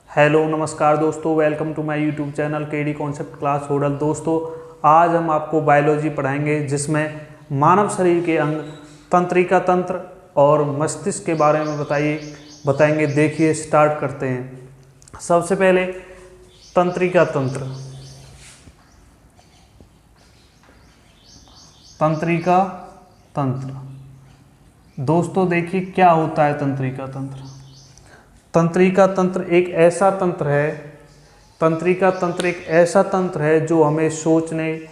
Hello नमस्कार दोस्तों, welcome to my YouTube channel KD concept class Hodal. दोस्तों आज हम आपको बायोलॉजी पढ़ाएंगे जिसमें मानव शरीर के अंग तंत्रिका तंत्र और मस्तिष्क के बारे में बताएंगे। देखिए स्टार्ट करते हैं। सबसे पहले तंत्रिका तंत्र। तंत्रिका तंत्र दोस्तों देखिए क्या होता है तंत्रिका तंत्र। तंत्रिका तंत्र एक ऐसा तंत्र है जो हमें सोचने,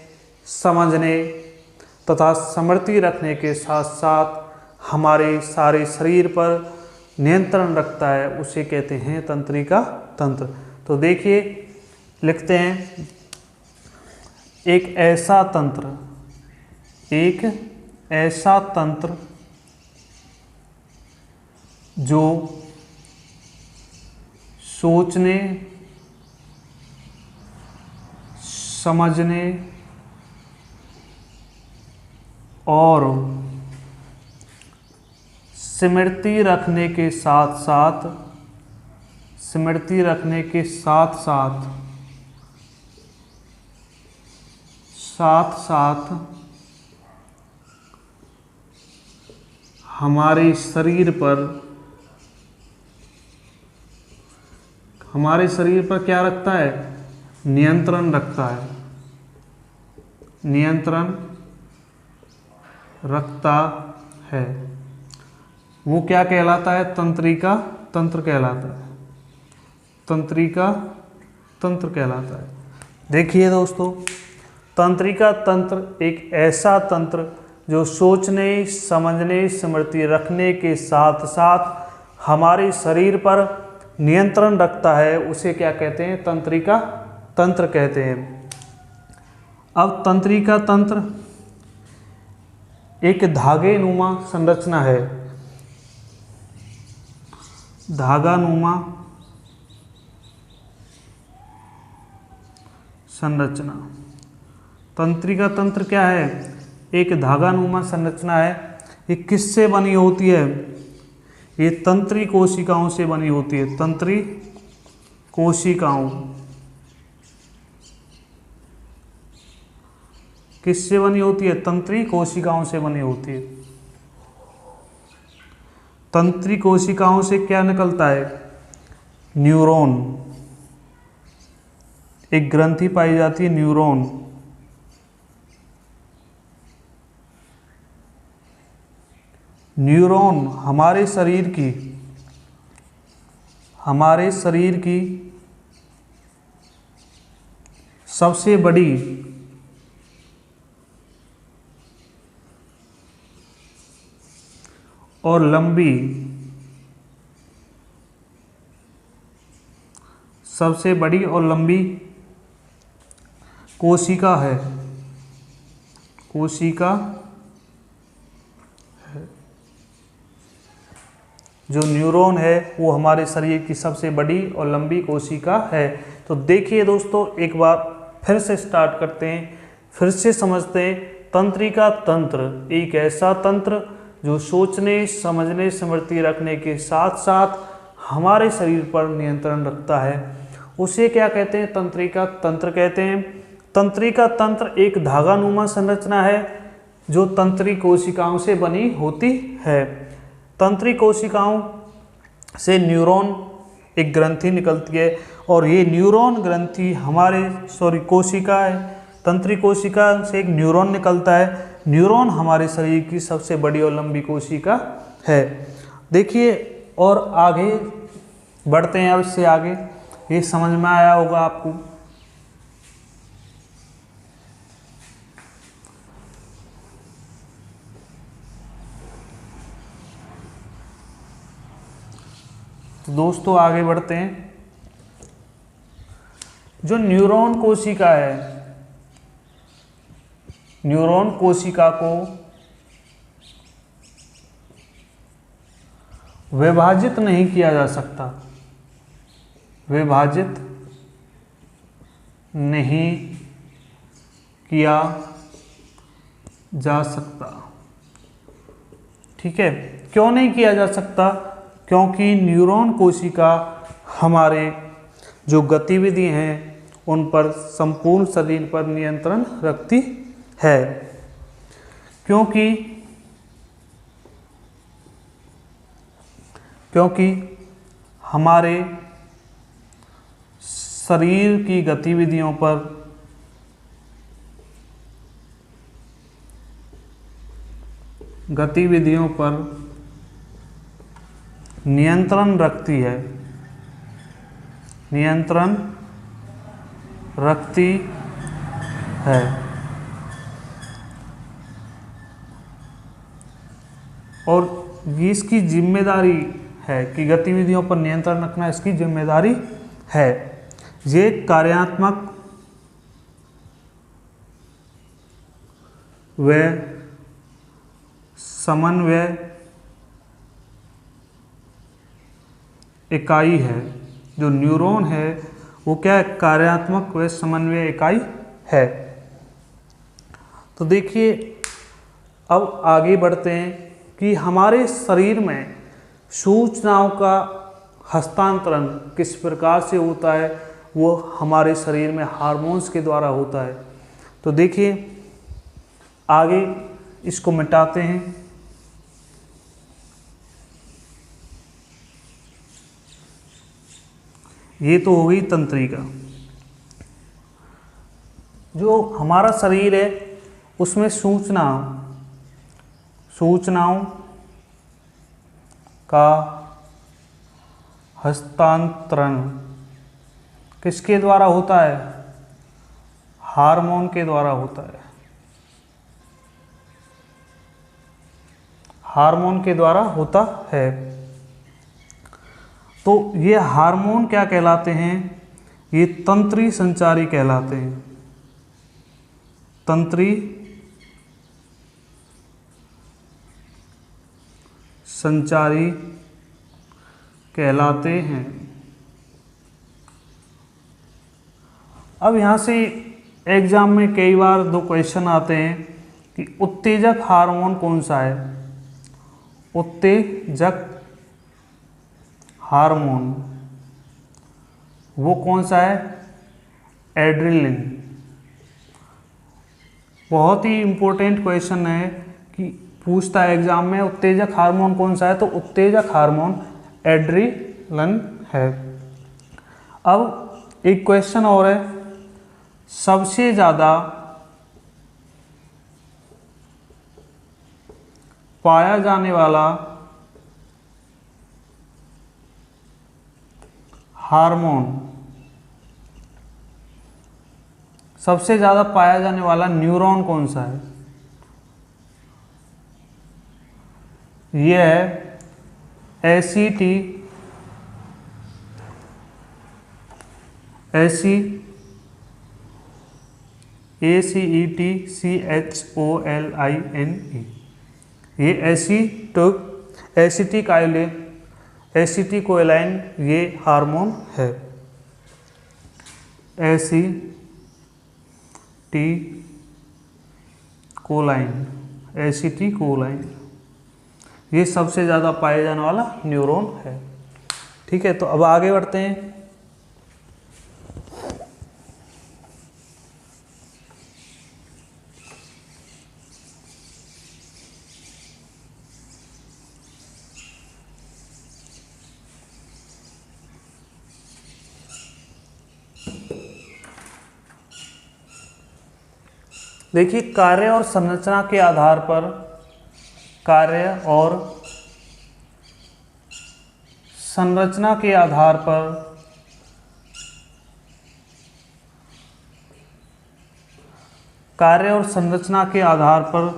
समझने तथा स्मृति रखने के साथ साथ हमारे सारे शरीर पर नियंत्रण रखता है, उसे कहते हैं तंत्रिका तंत्र। तो देखिए लिखते हैं एक ऐसा तंत्र जो सोचने, समझने और स्मृति रखने के साथ हमारे शरीर पर क्या रखता है? नियंत्रण रखता है। वो क्या कहलाता है? तंत्रिका तंत्र कहलाता है। देखिए दोस्तों, तंत्रिका तंत्र एक ऐसा तंत्र जो सोचने, समझने, स्मृति रखने के साथ साथ हमारे शरीर पर नियंत्रण रखता है, उसे क्या कहते हैं? तंत्रिका तंत्र कहते हैं। अब तंत्रिका तंत्र एक धागेनुमा संरचना है। धागानुमा संरचना। तंत्रिका तंत्र क्या है? एक धागानुमा संरचना है। ये किससे बनी होती है? ये तंत्री कोशिकाओं से बनी होती है। तंत्री कोशिकाओं किससे बनी होती है? तंत्री कोशिकाओं से बनी होती है। तंत्री कोशिकाओं से क्या निकलता है? न्यूरॉन। एक ग्रंथि पाई जाती है न्यूरॉन। न्यूरॉन हमारे शरीर की सबसे बड़ी और लंबी कोशिका है। जो न्यूरॉन है वो हमारे शरीर की सबसे बड़ी और लंबी कोशिका है। तो देखिए दोस्तों, एक बार फिर से स्टार्ट करते हैं, फिर से समझते हैं। तंत्रिका तंत्र एक ऐसा तंत्र जो सोचने, समझने, स्मृति रखने के साथ साथ हमारे शरीर पर नियंत्रण रखता है, उसे क्या कहते हैं? तंत्रिका तंत्र कहते हैं। तंत्रिका तंत्र एक धागानुमा संरचना है जो तंत्री कोशिकाओं से बनी होती है। तंत्री कोशिकाओं से न्यूरॉन एक ग्रंथि निकलती है और ये न्यूरॉन ग्रंथि कोशिका है। तंत्री कोशिका से एक न्यूरॉन निकलता है। न्यूरॉन हमारे शरीर की सबसे बड़ी और लंबी कोशिका है। देखिए और आगे बढ़ते हैं। अब इससे आगे ये समझ में आया होगा आपको। तो दोस्तों आगे बढ़ते हैं। जो न्यूरॉन कोशिका है, न्यूरॉन कोशिका को विभाजित नहीं किया जा सकता। विभाजित नहीं किया जा सकता। ठीक है, क्यों नहीं किया जा सकता? क्योंकि न्यूरॉन कोशिका हमारे जो गतिविधि हैं उन पर संपूर्ण शरीर पर नियंत्रण रखती है। क्योंकि हमारे शरीर की गतिविधियों पर नियंत्रण रखती है, और ये इसकी जिम्मेदारी है कि गतिविधियों पर नियंत्रण रखना इसकी जिम्मेदारी है। ये कार्यात्मक व समन्वय इकाई है। जो न्यूरॉन है वो क्या है? कार्यात्मक व समन्वय इकाई है। तो देखिए अब आगे बढ़ते हैं कि हमारे शरीर में सूचनाओं का हस्तांतरण किस प्रकार से होता है, वो हमारे शरीर में हार्मोन्स के द्वारा होता है। तो देखिए आगे इसको मिटाते हैं। ये तो हो गई तंत्रिका। जो हमारा शरीर है उसमें सूचनाओं का हस्तांतरण किसके द्वारा होता है? हार्मोन के द्वारा होता है। हार्मोन के द्वारा होता है। तो ये हार्मोन क्या कहलाते हैं? ये तंत्री संचारी कहलाते हैं। तंत्री संचारी कहलाते हैं। अब यहाँ से एग्जाम में कई बार दो क्वेश्चन आते हैं कि उत्तेजक हार्मोन कौन सा है? उत्तेजक हार्मोन वो कौन सा है? एड्रेनलिन। बहुत ही इंपॉर्टेंट क्वेश्चन है कि पूछता है एग्जाम में उत्तेजक हार्मोन कौन सा है, तो उत्तेजक हार्मोन एड्रेनलिन है। अब एक क्वेश्चन और है, सबसे ज़्यादा पाया जाने वाला हार्मोन, सबसे ज़्यादा पाया जाने वाला न्यूरॉन कौन सा है? यह है ACETCHOLINE। ये एसिटिकोलाइन ये हार्मोन है। एसिटिकोलाइन ये सबसे ज़्यादा पाए जाने वाला न्यूरॉन है। ठीक है, तो अब आगे बढ़ते हैं। देखिए कार्य और संरचना के आधार पर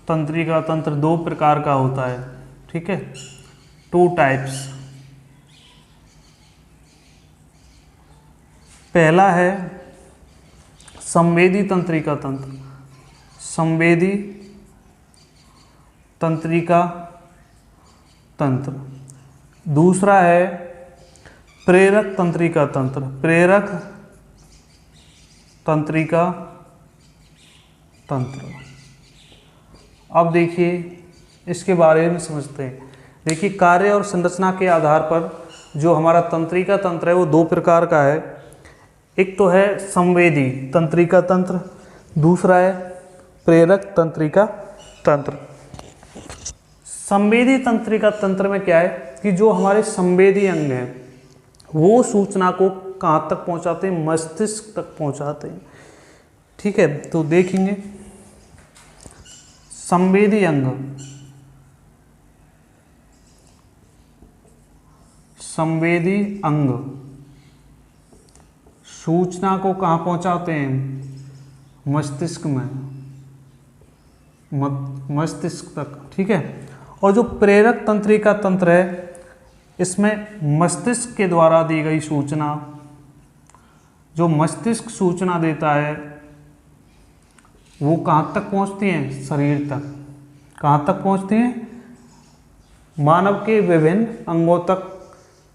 तंत्रिका तंत्र दो प्रकार का होता है। ठीक है, 2 टाइप्स। पहला है संवेदी तंत्रिका तंत्र। संवेदी तंत्रिका तंत्र। दूसरा है प्रेरक तंत्रिका तंत्र। प्रेरक तंत्रिका तंत्र। अब देखिए इसके बारे में समझते हैं। देखिए कार्य और संरचना के आधार पर जो हमारा तंत्रिका तंत्र है वो 2 प्रकार का है। एक तो है संवेदी तंत्रिका तंत्र, दूसरा है प्रेरक तंत्रिका तंत्र। संवेदी तंत्रिका तंत्र में क्या है कि जो हमारे संवेदी अंग हैं वो सूचना को कहाँ तक पहुँचाते हैं, मस्तिष्क तक पहुँचाते हैं। ठीक है, तो देखेंगे संवेदी अंग, संवेदी अंग सूचना को कहाँ पहुँचाते हैं, मस्तिष्क में, मस्तिष्क तक। ठीक है, और जो प्रेरक तंत्रिका तंत्र है इसमें मस्तिष्क के द्वारा दी गई सूचना, जो मस्तिष्क सूचना देता है वो कहाँ तक पहुँचती है, शरीर तक। कहाँ तक पहुँचती हैं, मानव के विभिन्न अंगों तक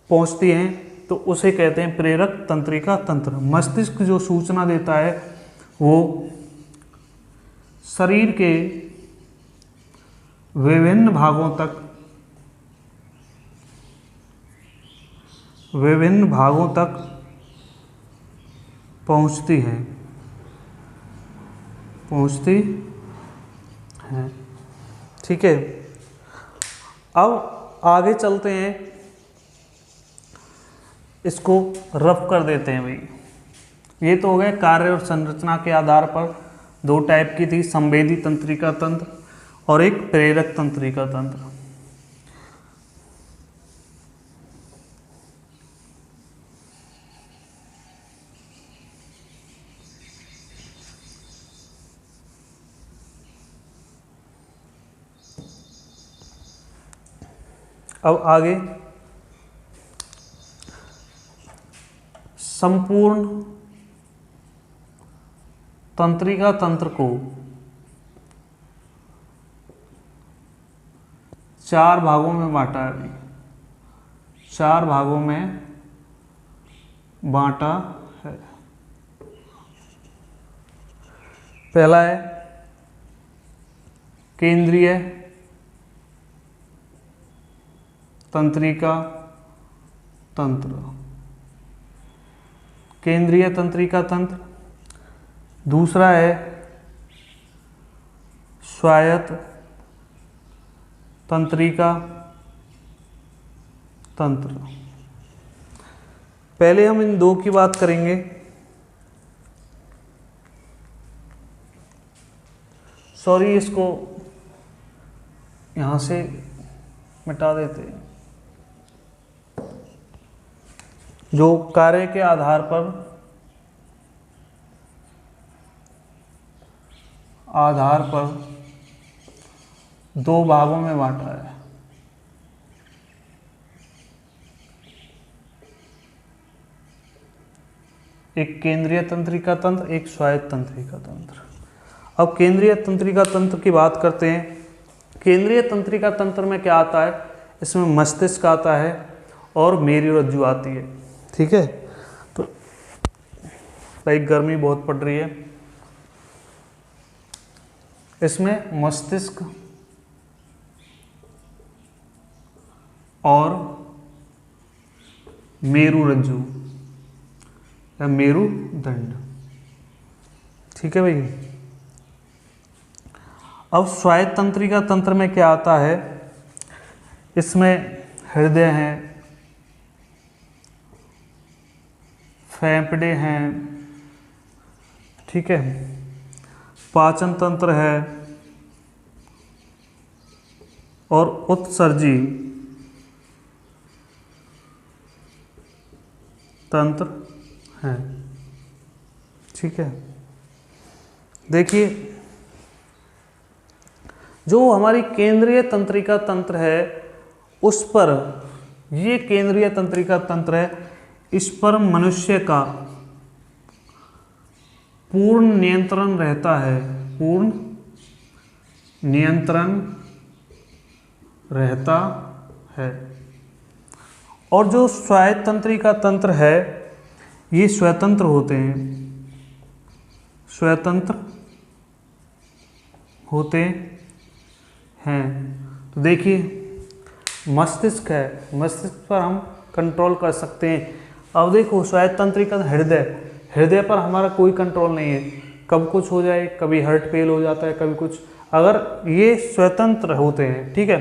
पहुँचती हैं, तो उसे कहते हैं प्रेरक तंत्रिका तंत्र। मस्तिष्क जो सूचना देता है वो शरीर के विभिन्न भागों तक पहुँचती है, ठीक है। अब आगे चलते हैं, इसको रफ कर देते हैं भाई। ये तो हो गए कार्य और संरचना के आधार पर, दो टाइप की थी, संवेदी तंत्रिका तंत्र और एक प्रेरक तंत्रिका तंत्र। अब आगे संपूर्ण तंत्रिका तंत्र को 4 भागों में बांटा है, 4 भागों में बांटा है। पहला है केंद्रीय तंत्रिका तंत्र, केंद्रीय तंत्रिका तंत्र। दूसरा है स्वायत्त तंत्रिका तंत्र। पहले हम इन दो की बात करेंगे। सॉरी, इसको यहाँ से मिटा देते हैं। जो कार्य के आधार पर दो भागों में बांटा है। एक केंद्रीय तंत्रिका तंत्र, एक स्वायत्त तंत्रिका तंत्र। अब केंद्रीय तंत्रिका तंत्र की बात करते हैं। केंद्रीय तंत्रिका तंत्र में क्या आता है, इसमें मस्तिष्क आता है और मेरुरज्जु आती है। ठीक है, तो भाई गर्मी बहुत पड़ रही है, इसमें मस्तिष्क और मेरुरज्जु या मेरुदंड। ठीक है भाई। अब स्वायत्त तंत्रिका तंत्र में क्या आता है, इसमें हृदय है, फेफड़े हैं, ठीक है, पाचन तंत्र है और उत्सर्जी तंत्र है। ठीक है, देखिए जो हमारी केंद्रीय तंत्रिका तंत्र है उस पर, ये केंद्रीय तंत्रिका तंत्र है, इस पर मनुष्य का पूर्ण नियंत्रण रहता है, पूर्ण नियंत्रण रहता है। और जो स्वायत्त तंत्रिका तंत्र है ये स्वतंत्र होते हैं, स्वतंत्र होते हैं। तो देखिए मस्तिष्क है, मस्तिष्क पर हम कंट्रोल कर सकते हैं। अब देखो स्वायत्त तंत्रिका, हृदय पर हमारा कोई कंट्रोल नहीं है, कब कुछ हो जाए, कभी हार्ट फेल हो जाता है, कभी कुछ, अगर ये स्वतंत्र होते हैं, ठीक है।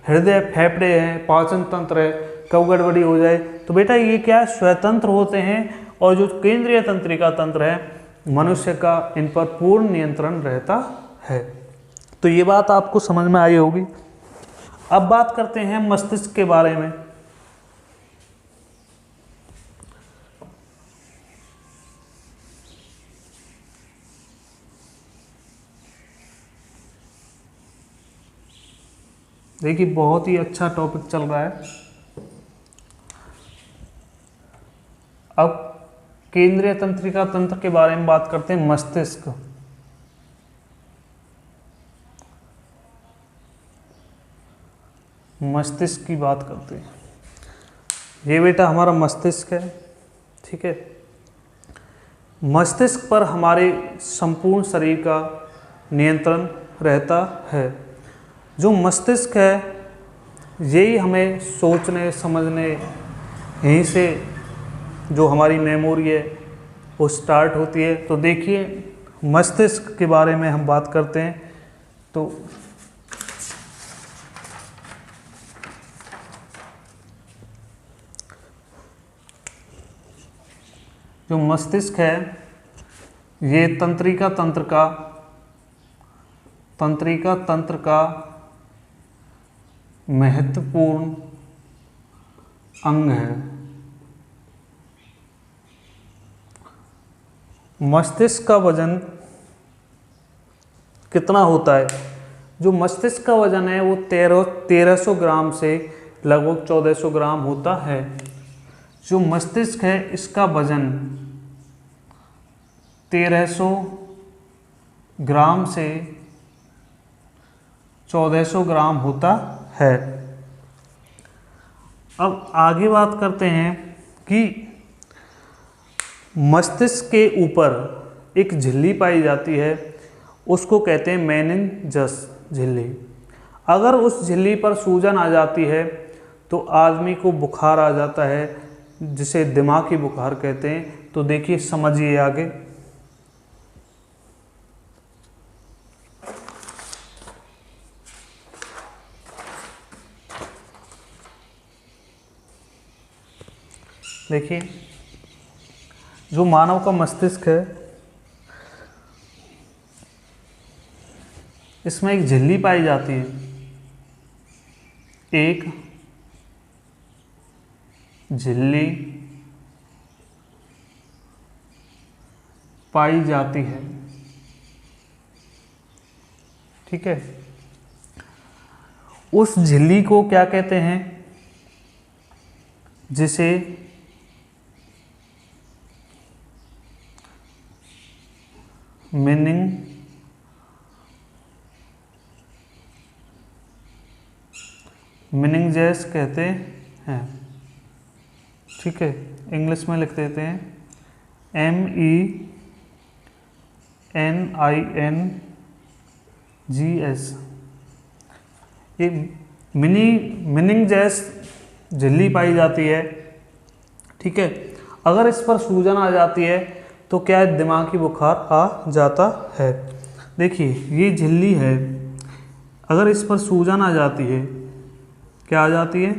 हृदय, फेफड़े हैं, पाचन तंत्र है, कब गड़बड़ी हो जाए, तो बेटा ये क्या स्वतंत्र होते हैं। और जो केंद्रीय तंत्रिका तंत्र है मनुष्य का, इन पर पूर्ण नियंत्रण रहता है। तो ये बात आपको समझ में आई होगी। अब बात करते हैं मस्तिष्क के बारे में। देखिए बहुत ही अच्छा टॉपिक चल रहा है। अब केंद्रीय तंत्रिका तंत्र के बारे में बात करते हैं, मस्तिष्क। मस्तिष्क की बात करते हैं। ये बेटा हमारा मस्तिष्क है, ठीक है। मस्तिष्क पर हमारे संपूर्ण शरीर का नियंत्रण रहता है। जो मस्तिष्क है यही हमें सोचने समझने, यहीं से जो हमारी मेमोरी है वो स्टार्ट होती है। तो देखिए मस्तिष्क के बारे में हम बात करते हैं। तो जो मस्तिष्क है ये तंत्रिका तंत्र का महत्वपूर्ण अंग है। मस्तिष्क का वजन कितना होता है? जो मस्तिष्क का वजन है वो 1300 ग्राम से लगभग 1400 ग्राम होता है। जो मस्तिष्क है इसका वजन 1300 ग्राम से 1400 ग्राम होता है। अब आगे बात करते हैं कि मस्तिष्क के ऊपर एक झिल्ली पाई जाती है, उसको कहते हैं मेनिनजस झिल्ली। अगर उस झिल्ली पर सूजन आ जाती है तो आदमी को बुखार आ जाता है, जिसे दिमागी बुखार कहते हैं। तो देखिए समझिए आगे। देखिए जो मानव का मस्तिष्क है इसमें एक झिल्ली पाई जाती है, एक झिल्ली पाई जाती है, ठीक है। उस झिल्ली को क्या कहते हैं? जिसे मेनिंजेस कहते हैं, ठीक है। इंग्लिश में लिख देते हैं MENINGS। ये मेनिंजेस झिल्ली पाई जाती है, ठीक है। अगर इस पर सूजन आ जाती है तो क्या है, दिमागी बुखार आ जाता है। देखिए ये झिल्ली है, अगर इस पर सूजन आ जाती है, क्या आ जाती है?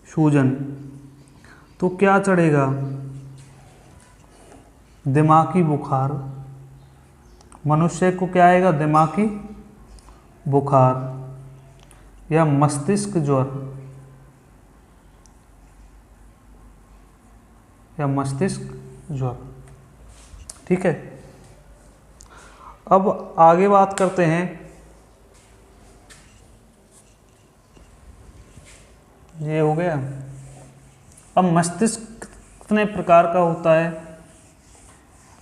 सूजन। तो क्या चढ़ेगा? दिमागी बुखार। मनुष्य को क्या आएगा? दिमागी बुखार या मस्तिष्क ज्वर, या मस्तिष्क ज्वर, ठीक है। अब आगे बात करते हैं, ये हो गया। अब मस्तिष्क कितने प्रकार का होता है?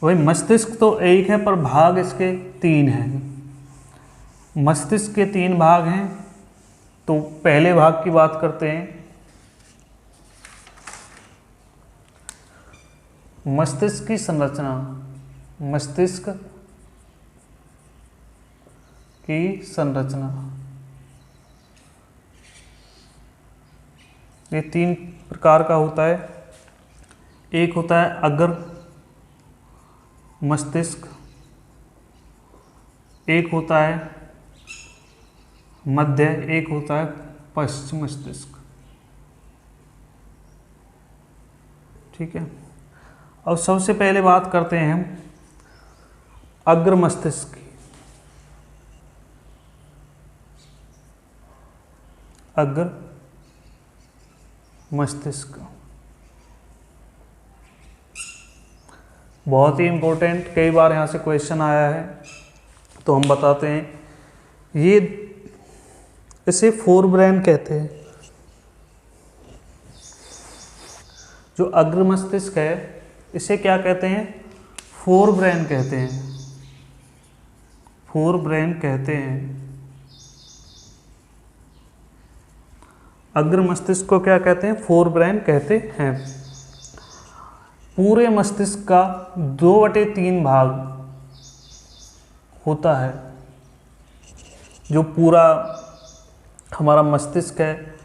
वही मस्तिष्क तो एक है पर भाग इसके 3 हैं। मस्तिष्क के 3 भाग हैं। तो पहले भाग की बात करते हैं। मस्तिष्क की संरचना। मस्तिष्क की संरचना ये 3 प्रकार का होता है। एक होता है अग्र मस्तिष्क, एक होता है मध्य, एक होता है पश्च मस्तिष्क। ठीक है। अब सबसे पहले बात करते हैं हम अग्र मस्तिष्क की। अग्र मस्तिष्क बहुत ही इम्पोर्टेंट, कई बार यहाँ से क्वेश्चन आया है तो हम बताते हैं। ये इसे फोर ब्रेन कहते हैं। जो अग्र मस्तिष्क है इसे क्या कहते हैं? फोर ब्रेन कहते हैं। फोर ब्रेन कहते हैं। अग्र मस्तिष्क को क्या कहते हैं? फोर ब्रेन कहते हैं। पूरे मस्तिष्क का 2/3 भाग होता है। जो पूरा हमारा मस्तिष्क है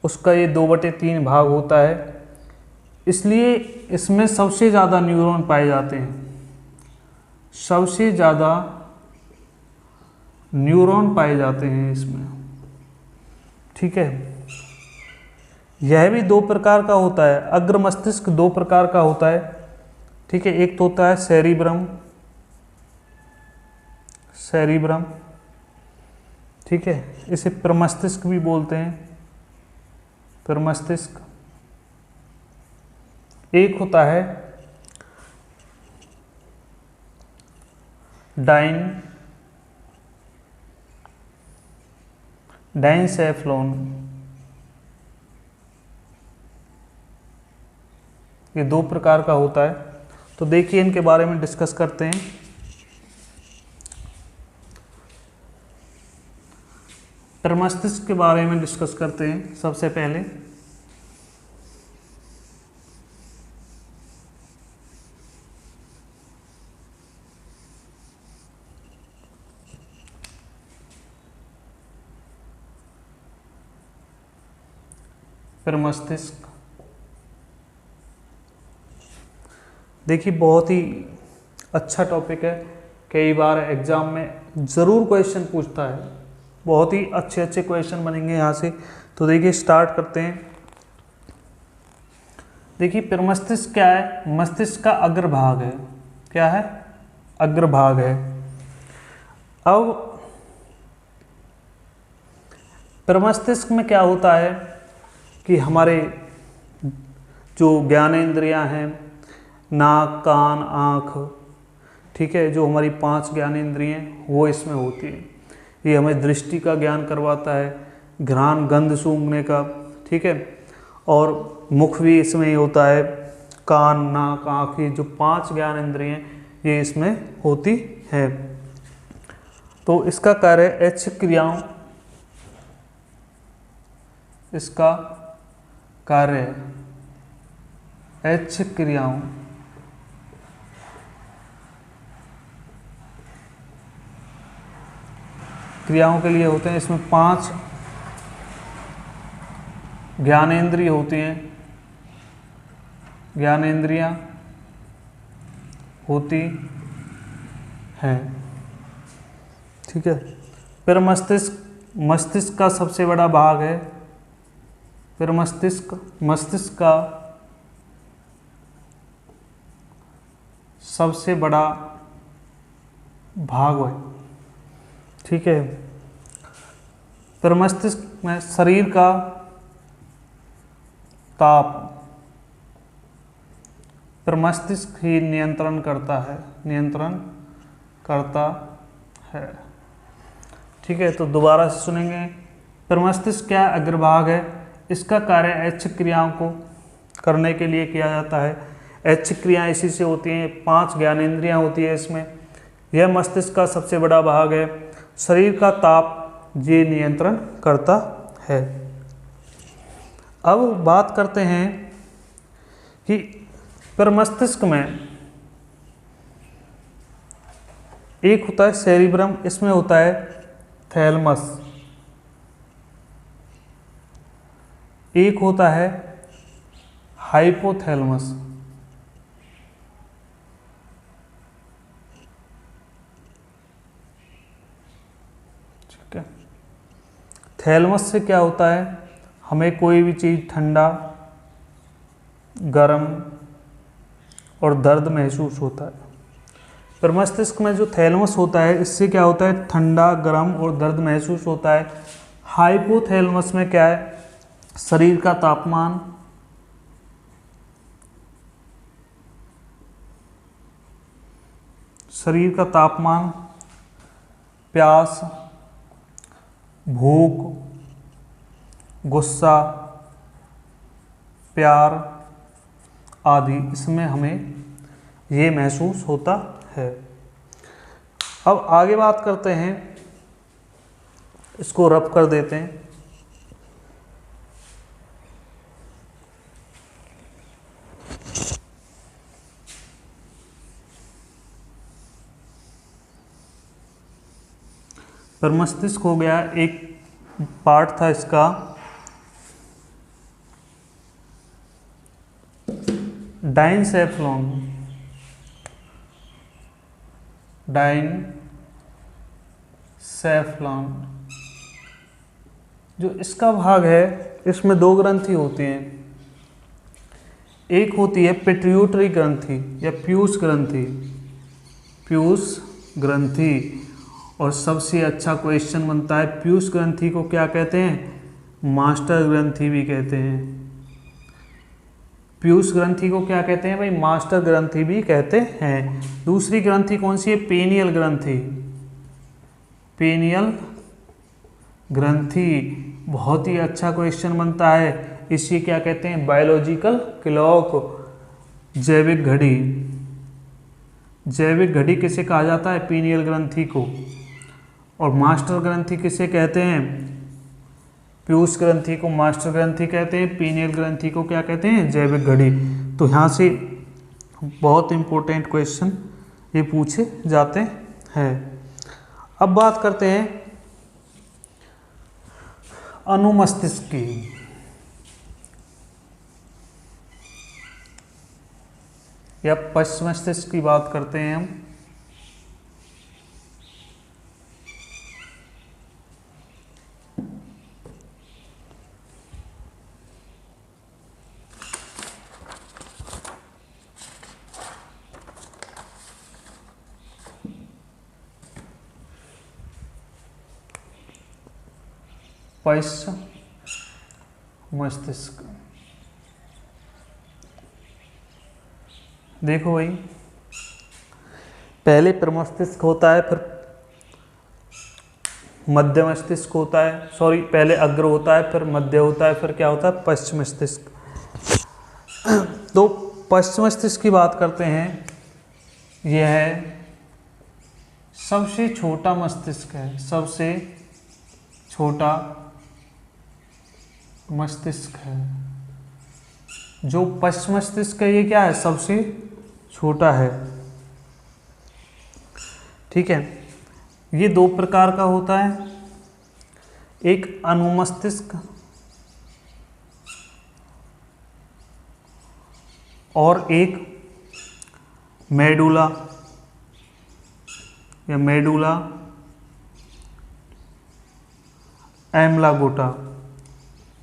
उसका ये 2/3 भाग होता है, इसलिए इसमें सबसे ज़्यादा न्यूरॉन पाए जाते हैं। सबसे ज़्यादा न्यूरॉन पाए जाते हैं इसमें। ठीक है। यह भी 2 प्रकार का होता है। अग्र मस्तिष्क 2 प्रकार का होता है। ठीक है। एक तो होता है सेरिब्रम, सेरिब्रम। ठीक है। इसे प्रमस्तिष्क भी बोलते हैं, प्रमस्तिष्क। एक होता है डाइनसेफ्लोन। ये 2 प्रकार का होता है। तो देखिए इनके बारे में डिस्कस करते हैं। प्रमस्तिष्क के बारे में डिस्कस करते हैं सबसे पहले। प्रमस्तिष्क देखिए बहुत ही अच्छा टॉपिक है, कई बार एग्जाम में ज़रूर क्वेश्चन पूछता है। बहुत ही अच्छे अच्छे क्वेश्चन बनेंगे यहाँ से। तो देखिए स्टार्ट करते हैं। देखिए प्रमस्तिष्क क्या है? मस्तिष्क का अग्रभाग है। क्या है? अग्रभाग है। अब प्रमस्तिष्क में क्या होता है कि हमारे जो ज्ञानेंद्रियां हैं, नाक, कान, आँख, ठीक है, जो हमारी 5 ज्ञानेंद्रियां वो इसमें होती है। ये हमें दृष्टि का ज्ञान करवाता है, घ्राण गंध सूंघने का, ठीक है, और मुख भी इसमें ही होता है। कान, नाक, आँख, ये जो 5 ज्ञानेंद्रियां ये इसमें होती है। तो इसका कार्य एच क्रियाओं, इसका कार्य एच क्रियाओं के लिए होते हैं। इसमें 5 ज्ञानेंद्रिय होती हैं, ज्ञानेंद्रियां होती हैं। ठीक है। फिर मस्तिष्क का सबसे बड़ा भाग है। फिर मस्तिष्क का सबसे बड़ा भाग है। ठीक है। फिर मस्तिष्क में शरीर का ताप, फिर मस्तिष्क ही नियंत्रण करता है। ठीक है। तो दोबारा से सुनेंगे। फिर मस्तिष्क क्या अग्रभाग है, इसका कार्य एच क्रियाओं को करने के लिए किया जाता है। एच क्रियाएं इसी से होती हैं। 5 ज्ञानेंद्रियां होती है इसमें। यह मस्तिष्क का सबसे बड़ा भाग है। शरीर का ताप ये नियंत्रण करता है। अब बात करते हैं कि प्रमस्तिष्क में एक होता है सेरिब्रम, इसमें होता है थैलमस। एक होता है हाइपोथैलेमस। थैलमस से क्या होता है, हमें कोई भी चीज़ ठंडा, गर्म और दर्द महसूस होता है। पर मस्तिष्क में जो थैलमस होता है इससे क्या होता है, ठंडा, गर्म और दर्द महसूस होता है। हाइपोथैलमस में क्या है, शरीर का तापमान, शरीर का तापमान, प्यास, भूख, गुस्सा, प्यार आदि, इसमें हमें ये महसूस होता है। अब आगे बात करते हैं, इसको रब कर देते हैं। पर मस्तिष्क हो गया, एक पार्ट था इसका डाइनसेफ्लॉन, डाइनसेफ्लॉन जो इसका भाग है, इसमें दो ग्रंथि होती हैं। एक होती है पिट्यूटरी ग्रंथि या पीयूष ग्रंथि, पीयूष ग्रंथि। और सबसे अच्छा क्वेश्चन बनता है, पीयूष ग्रंथि को क्या कहते हैं, मास्टर ग्रंथि भी कहते हैं। पीयूष ग्रंथि को क्या कहते हैं भाई, मास्टर ग्रंथि भी कहते हैं। दूसरी ग्रंथि कौन सी है, पेनियल ग्रंथि, पेनियल ग्रंथि। बहुत ही अच्छा क्वेश्चन बनता है, इसी क्या कहते हैं, बायोलॉजिकल क्लॉक, जैविक घड़ी। जैविक घड़ी किसे कहा जाता है, पीनियल ग्रंथि को। और मास्टर ग्रंथि किसे कहते हैं, पीयूष ग्रंथि को मास्टर ग्रंथि कहते हैं, पीनियल ग्रंथि को क्या कहते हैं, जैविक घड़ी। तो यहाँ से बहुत इंपॉर्टेंट क्वेश्चन ये पूछे जाते हैं। अब बात करते हैं अनुमस्तिष्क की। या पश्च मस्तिष्क की बात करते हैं हम। पश्च मस्तिष्क, देखो भाई, पहले प्रमस्तिष्क होता है, फिर मध्य मस्तिष्क होता है, सॉरी पहले अग्र होता है, फिर मध्य होता है, फिर क्या होता है, पश्च मस्तिष्क। तो पश्च मस्तिष्क की बात करते हैं, यह है सबसे छोटा मस्तिष्क है, सबसे छोटा मस्तिष्क है। जो पश्च मस्तिष्क है ये क्या है, सबसे छोटा है। ठीक है, ये दो प्रकार का होता है, एक अनुमस्तिष्क और एक मेडुला या मेडुला एम्बलागोटा,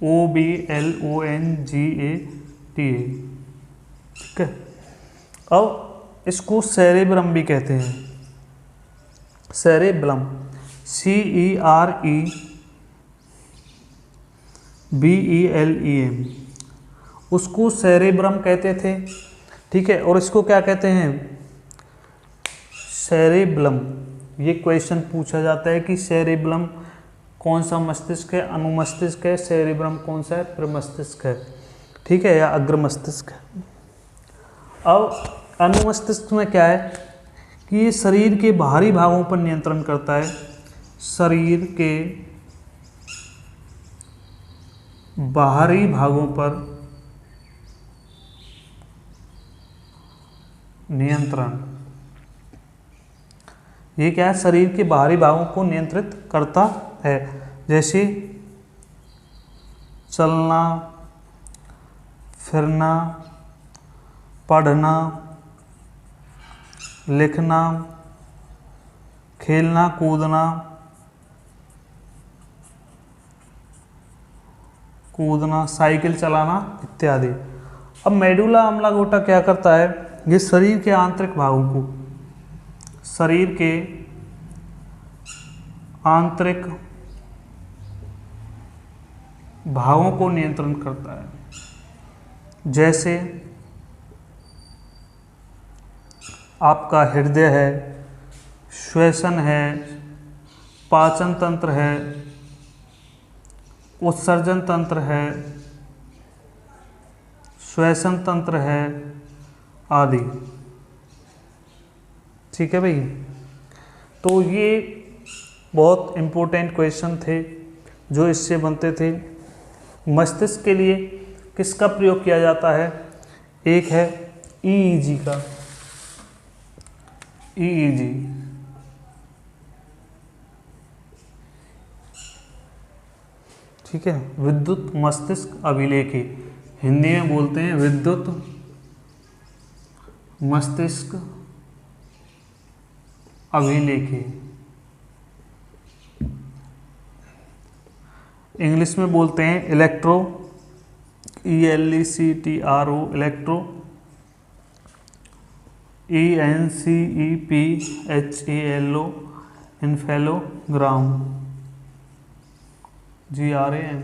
OBLONGATA। ठीक है, अब इसको सेरेब्रम भी कहते हैं, सेरेब्रम, CEREBELEM, उसको सेरेब्रम कहते थे। ठीक है, और इसको क्या कहते हैं, सेरेब्रम। ये क्वेश्चन पूछा जाता है कि सेरेब्रम कौन सा मस्तिष्क है, अनुमस्तिष्क है, सेरेब्रम कौन सा है, प्रमस्तिष्क है। ठीक है, या अग्र मस्तिष्क है। अब अनुमस्तिष्क में क्या है कि ये शरीर के बाहरी भागों पर नियंत्रण करता है, शरीर के बाहरी भागों पर नियंत्रण। ये क्या है, शरीर के बाहरी भागों को नियंत्रित करता है, जैसे चलना, फिरना, पढ़ना, लिखना, खेलना कूदना, कूदना, साइकिल चलाना इत्यादि। अब मेडुला ऑब्लांगेटा क्या करता है, ये शरीर के आंतरिक भागों को, शरीर के आंतरिक भागों को नियंत्रण करता है। जैसे आपका हृदय है, श्वसन है, पाचन तंत्र है, उत्सर्जन तंत्र है, श्वसन तंत्र है आदि। ठीक है भाई, तो ये बहुत इम्पोर्टेंट क्वेश्चन थे जो इससे बनते थे। मस्तिष्क के लिए किसका प्रयोग किया जाता है, एक है ईईजी का, ईईजी। ठीक है, विद्युत मस्तिष्क अभिलेखी, हिंदी में बोलते हैं विद्युत मस्तिष्क अभिलेखी, इंग्लिश में बोलते हैं electro, ELECTRO, electro, ENCEPHALO, इन्फेलोग्राम, GRAM।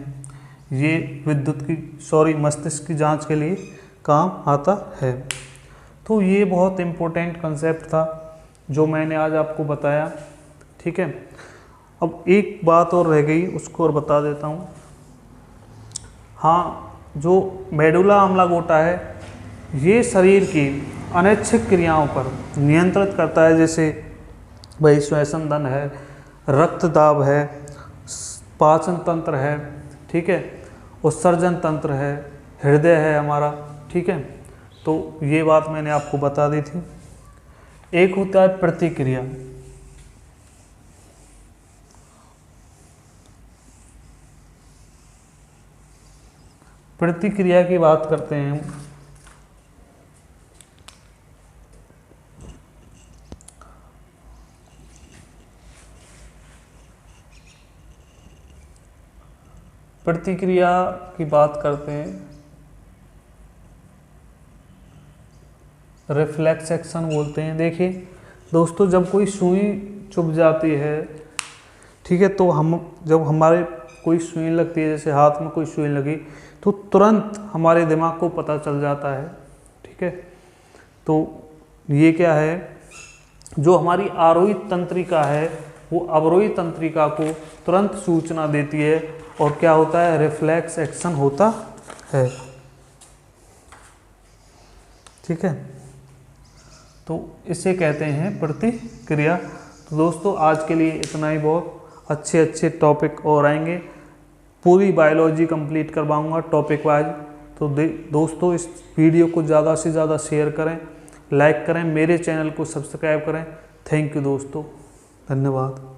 ये विद्युत की मस्तिष्क की जांच के लिए काम आता है। तो ये बहुत इम्पोर्टेंट कंसेप्ट था जो मैंने आज आपको बताया। ठीक है, अब एक बात और रह गई, उसको और बता देता हूँ। हाँ, जो मेडुला ऑब्लांगेटा है ये शरीर की अनैच्छिक क्रियाओं पर नियंत्रित करता है, जैसे भाई श्वसन तंत्र है, रक्त दाब है, पाचन तंत्र है, ठीक है, उत्सर्जन तंत्र है, हृदय है हमारा। ठीक है, तो ये बात मैंने आपको बता दी थी। एक होता है प्रतिक्रिया, प्रतिक्रिया की बात करते हैं हम। प्रतिक्रिया की बात करते हैं, रिफ्लेक्स एक्शन बोलते हैं। देखिए दोस्तों, जब कोई सुई चुभ जाती है, ठीक है, तो हम जब हमारे कोई सुई लगती है, जैसे हाथ में कोई सुई लगी, तो तुरंत हमारे दिमाग को पता चल जाता है। ठीक है, तो ये क्या है, जो हमारी आरोही तंत्रिका है वो अवरोही तंत्रिका को तुरंत सूचना देती है और क्या होता है, रिफ्लेक्स एक्शन होता है। ठीक है, तो इसे कहते हैं प्रतिक्रिया। तो दोस्तों आज के लिए इतना ही बहुत। अच्छे अच्छे टॉपिक और आएंगे, पूरी बायोलॉजी कंप्लीट करवाऊंगा टॉपिक वाइज। तो दोस्तों इस वीडियो को ज़्यादा से ज़्यादा शेयर करें, लाइक करें, मेरे चैनल को सब्सक्राइब करें। थैंक यू दोस्तों, धन्यवाद।